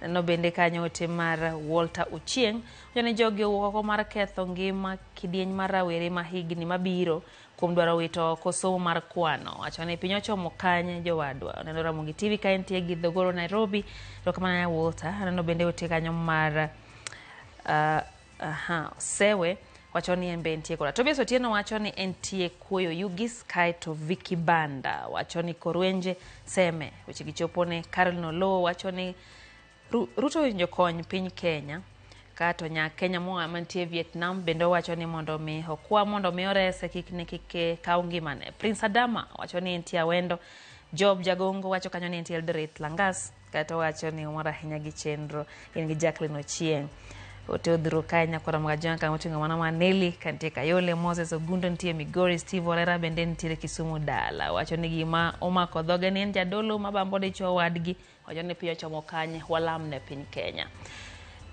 no bende kanyo ote mar Walter Uchieng wacho ni jogi owuok mar ketho ngima kidieny mar rawere ma higni mabiro kuom dwaro wito kosomo mar kwano. Wacho ni piny ochomo kanye jowadwa. Neno Ramogi TV ka entie gi Dhogoro Nairobi to kamana ya Walter. Neno bende ote kanyo mar Sewe wacho ni en be entie koda. Tobias Otieno wacho ni entie kuoyo Yugis kaito Vicky Banda wacho ni Korwenje Seme weche gichopone. Carol Nolo wacho ni Ruto jokony piny Kenya kato nya Kenya mo mantie Vietnam bende wacho ni mondo mi okwa mondo mi orese kik kaungi mane. Prince Adama wacho ni entie Awendo. Job Jagongo wacho kanyo ni entie Eldoret Langas kato wacho ni umara hinya gi chenro in gi Jacqueline Ochieng. Oteodhuro Kanya kwa Ramagajan kama utinga wana Maneli kantie Kayole Moses Ogundo ntie Migori Steve Orera bende ntie Kisumu Dala wacho ni gima omako dhoge ni jadolo mabambode cho wadgi wacho ni pio chomo kanye walamne piny Kenya.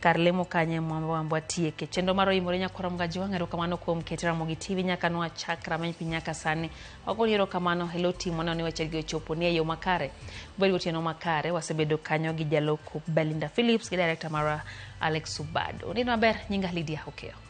Karlemo kanye mwamba tieke chendo maro imore nya kwa Ramagajan ngero kamano kuom kete Ramogi TV nyaka nwa chakra menyi pinyaka sani wako niro kamano hello team wana ni wachegi ochopo ni yo makare bweli Otieno makare wasebedo kanyo gi Jaloko Belinda Phillips gi director mara Alex Subado. Nino maber nyinga Lydia Hokeo.